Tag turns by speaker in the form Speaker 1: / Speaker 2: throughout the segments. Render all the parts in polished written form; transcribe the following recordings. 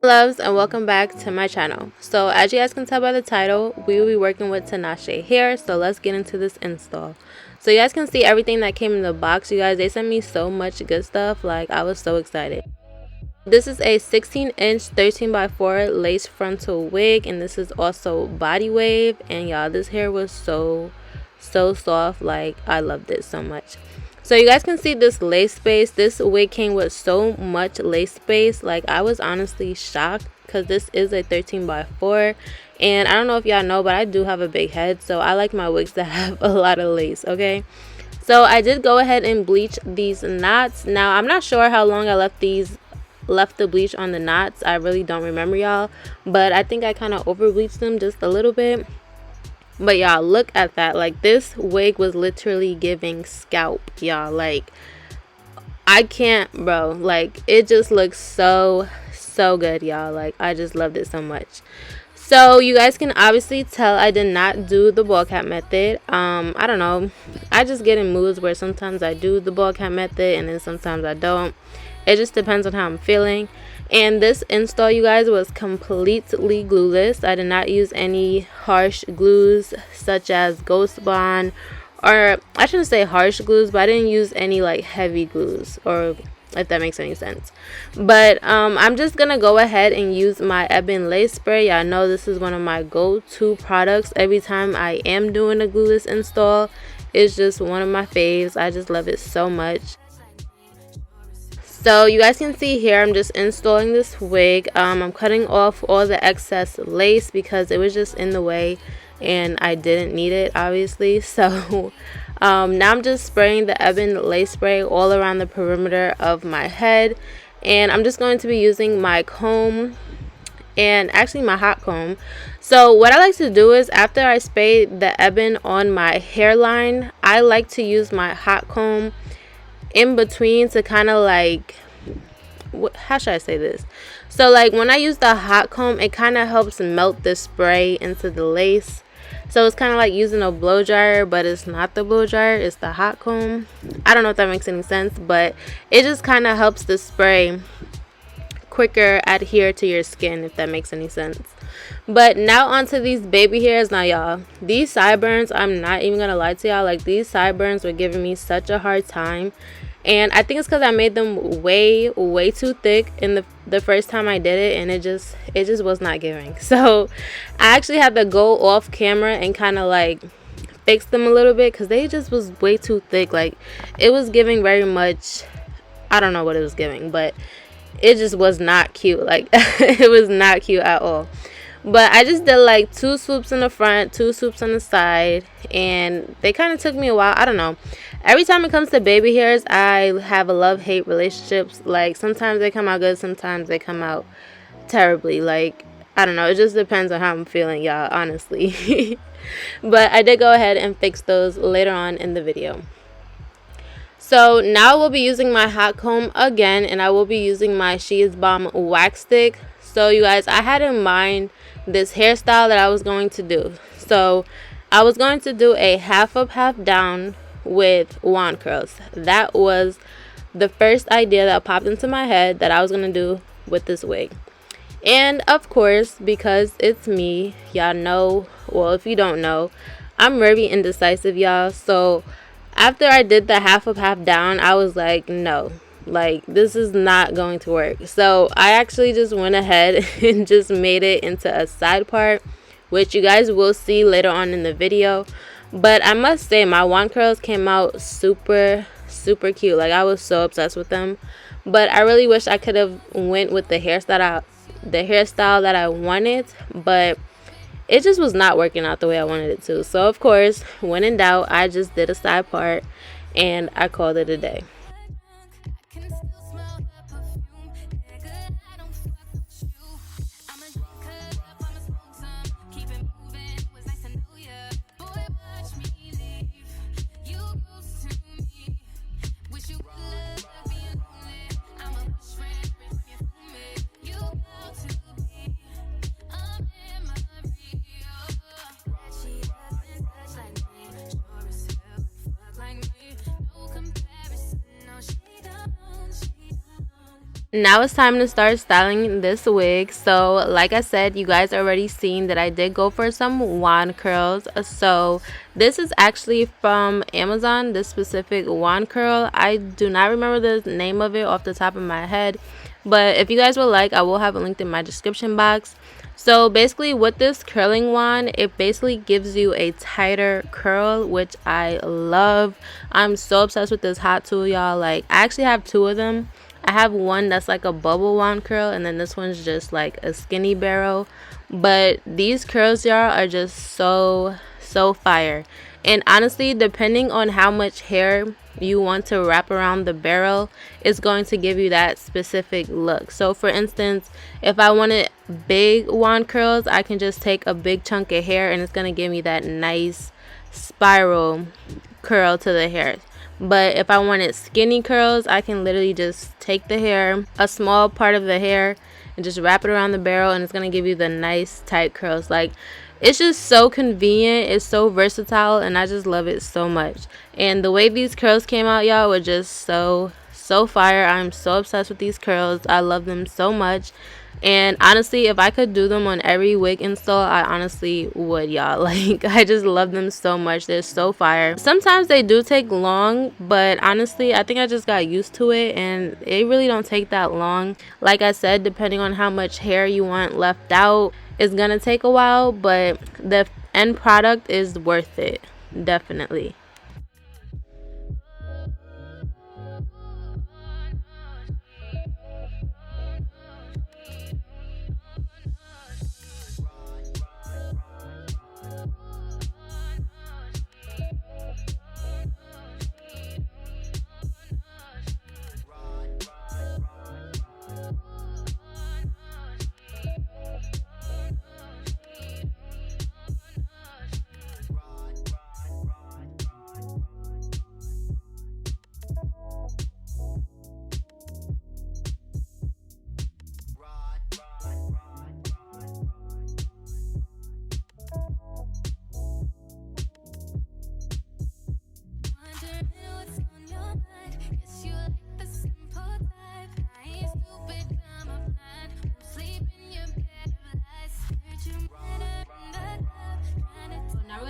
Speaker 1: Loves, and welcome back to my channel. So as you guys can tell by the title, we will be working with Tinashe hair. So let's get into this install. So you guys can see everything that came in the box. You guys, they sent me so much good stuff. Like, I was so excited. This is a 16-inch 13x4 lace frontal wig, and this is also body wave. And y'all, this hair was so soft. Like, I loved it so much. So you guys can see this lace space. This wig came with so much lace space. Like, I was honestly shocked because this is a 13x4, and I don't know if y'all know, but I do have a big head, so I like my wigs to have a lot of lace. Okay, so I did go ahead and bleach these knots. Now I'm not sure how long I left the bleach on the knots. I really don't remember, y'all, but I think I kind of over bleached them just a little bit. But y'all, look at that. Like, this wig was literally giving scalp, y'all. Like, I can't, bro. Like, it just looks so good, y'all. Like, I just loved it so much. So you guys can obviously tell I did not do the ball cap method. I don't know, I just get in moods where sometimes I do the ball cap method and then sometimes I don't. It just depends on how I'm feeling. And this install, you guys, was completely glueless. I did not use any harsh glues such as Ghost Bond, or I shouldn't say harsh glues, but I didn't use any like heavy glues, or if that makes any sense. But I'm just gonna go ahead and use my Ebin lace spray. Y'all know this is one of my go-to products every time I am doing a glueless install. It's just one of my faves. I just love it so much. So you guys can see here, I'm just installing this wig. I'm cutting off all the excess lace because it was just in the way and I didn't need it, obviously. So now I'm just spraying the Ebin lace spray all around the perimeter of my head, and I'm just going to be using my comb, and actually my hot comb. So what I like to do is, after I spray the Ebin on my hairline, I like to use my hot comb in between to kind of like, how should I say this? So like, when I use the hot comb, it kind of helps melt the spray into the lace. So it's kind of like using a blow dryer, but it's not the blow dryer, it's the hot comb. I don't know if that makes any sense, but it just kind of helps the spray quicker adhere to your skin, if that makes any sense. But now onto these baby hairs. Now y'all, these sideburns, I'm not even gonna lie to y'all, like, these sideburns were giving me such a hard time, and I think it's because I made them way too thick in the first time I did it, and it just was not giving. So I actually had to go off camera and kind of like fix them a little bit because they just was way too thick. Like, it was giving very much, I don't know what it was giving, but it just was not cute. Like, it was not cute at all. But I just did like 2 swoops in the front, 2 swoops on the side, and they kind of took me a while. I don't know. Every time it comes to baby hairs, I have a love-hate relationships. Like, sometimes they come out good, sometimes they come out terribly. Like, I don't know. It just depends on how I'm feeling, y'all, honestly. But I did go ahead and fix those later on in the video. So now we'll be using my hot comb again, and I will be using my She Is Bomb wax stick. So you guys, I had in mind this hairstyle that I was going to do. So I was going to do a half up, half down with wand curls. That was the first idea that popped into my head that I was going to do with this wig. And of course, because it's me, y'all know, well, if you don't know, I'm very indecisive, y'all. So after I did the half up, half down, I was like, no, like, this is not going to work. So I actually just went ahead and just made it into a side part, which you guys will see later on in the video. But I must say, my wand curls came out super cute. Like, I was so obsessed with them. But I really wish I could have went with the hairstyle that I wanted, but it just was not working out the way I wanted it to. So of course, when in doubt, I just did a side part and I called it a day. Now it's time to start styling this wig. So like I said, you guys already seen that I did go for some wand curls. So this is actually from Amazon, this specific wand curl. I do not remember the name of it off the top of my head, but if you guys would like, I will have it linked in my description box. So basically with this curling wand, it basically gives you a tighter curl, which I love. I'm so obsessed with this hot tool, y'all. Like, I actually have two of them. I have one that's like a bubble wand curl, and then this one's just like a skinny barrel. But these curls, y'all, are just so fire. And honestly, depending on how much hair you want to wrap around the barrel, is going to give you that specific look. So for instance, if I wanted big wand curls, I can just take a big chunk of hair and it's going to give me that nice spiral curl to the hair. But if I wanted skinny curls, I can literally just take the hair, a small part of the hair, and just wrap it around the barrel, and it's going to give you the nice tight curls. Like, it's just so convenient, it's so versatile, and I just love it so much. And the way these curls came out, y'all, were just so fire. I'm so obsessed with these curls. I love them so much. And honestly, if I could do them on every wig install, I honestly would, y'all. Like, I just love them so much. They're so fire. Sometimes they do take long, but honestly, I think I just got used to it, and it really don't take that long. Like I said, depending on how much hair you want left out, it's gonna take a while, but the end product is worth it, definitely.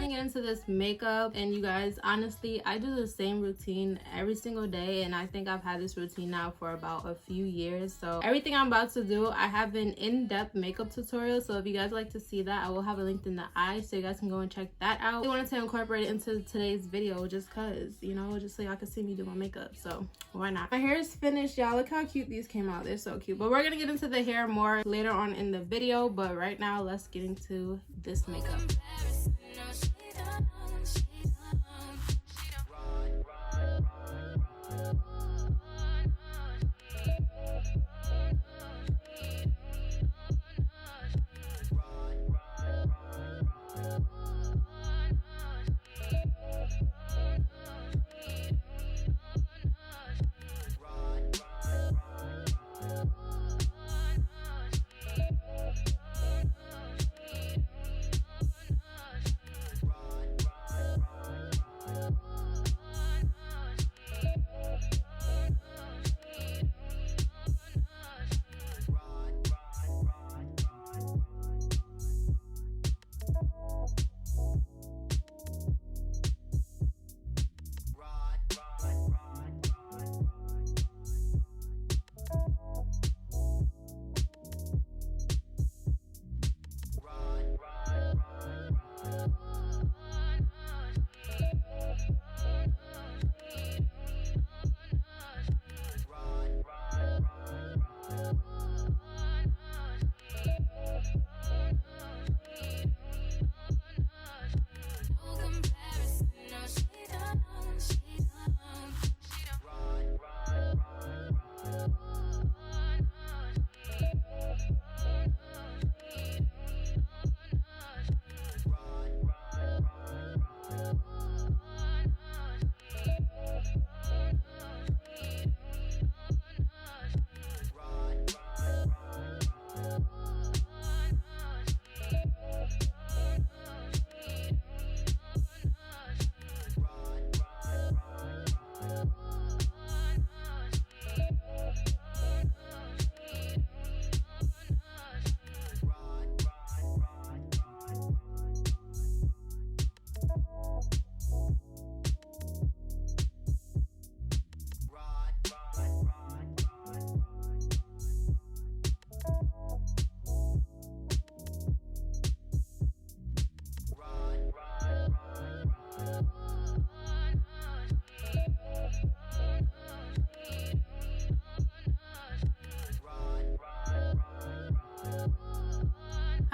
Speaker 1: Get into this makeup, and you guys, honestly, I do the same routine every single day, and I think I've had this routine now for about a few years. So everything I'm about to do, I have an in-depth makeup tutorial, so if you guys like to see that, I will have it linked in the eye, so you guys can go and check that out. I wanted to incorporate it into today's video just cause, you know, just so y'all can see me do my makeup, so why not? My hair is finished, y'all. Look how cute these came out. They're so cute, but we're gonna get into the hair more later on in the video. But right now, let's get into this makeup.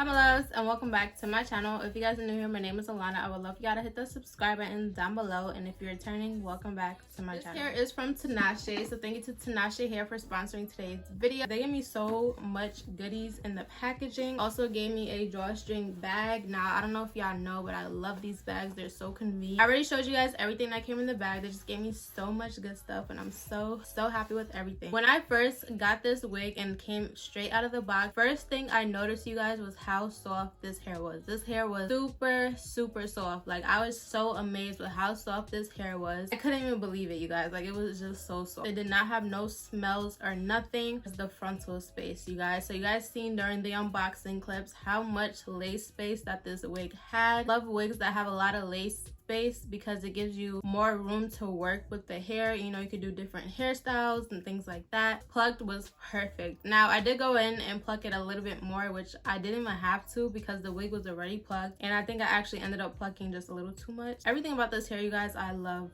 Speaker 1: Hi my loves, and welcome back to my channel. If you guys are new here, my name is Alana. I would love for y'all to hit the subscribe button down below, and if you're returning, welcome back to my channel. This hair is from Tinashe, so thank you to Tinashe Hair for sponsoring today's video. They gave me so much goodies in the packaging. Also gave me a drawstring bag. Now I don't know if y'all know, but I love these bags. They're so convenient. I already showed you guys everything that came in the bag. They just gave me so much good stuff, and I'm so happy with everything. When I first got this wig and came straight out of the box, first thing I noticed, you guys, was how soft this hair was. This hair was super soft. Like, I was so amazed with how soft this hair was. I couldn't even believe it, you guys. Like, it was just so soft. It did not have no smells or nothing. It's the frontal space, you guys. So you guys seen during the unboxing clips how much lace space that this wig had. Love wigs that have a lot of lace space because it gives you more room to work with the hair. You know, you could do different hairstyles and things like that. Plucked was perfect. Now I did go in and pluck it a little bit more, which I didn't even have to because the wig was already plucked, and I think I actually ended up plucking just a little too much. Everything about this hair, you guys, I love.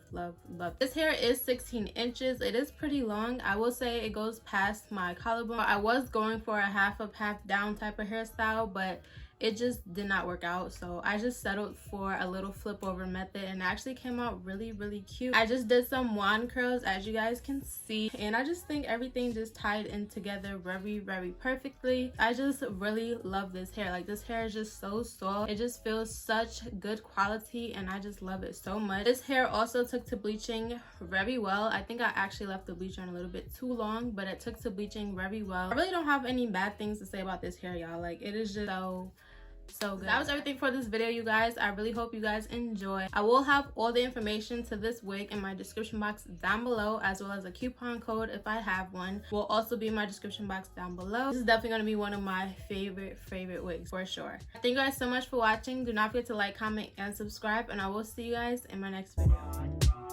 Speaker 1: This hair is 16 inches. It is pretty long. I will say it goes past my collarbone. I was going for a half up half down type of hairstyle, but it just did not work out, so I just settled for a little flip over method, and it actually came out really cute. I just did some wand curls, as you guys can see, and I just think everything just tied in together very perfectly. I just really love this hair. Like, this hair is just so soft. It just feels such good quality, and I just love it so much. This hair also took to bleaching very well. I think I actually left the bleach on a little bit too long, but it took to bleaching very well. I really don't have any bad things to say about this hair, y'all. Like, it is just so good. That was everything for this video, you guys. I really hope you guys enjoy. I will have all the information to this wig in my description box down below, as well as a coupon code if I have one will also be in my description box down below. This is definitely going to be one of my favorite wigs for sure. Thank you guys so much for watching. Do not forget to like, comment, and subscribe, and I will see you guys in my next video.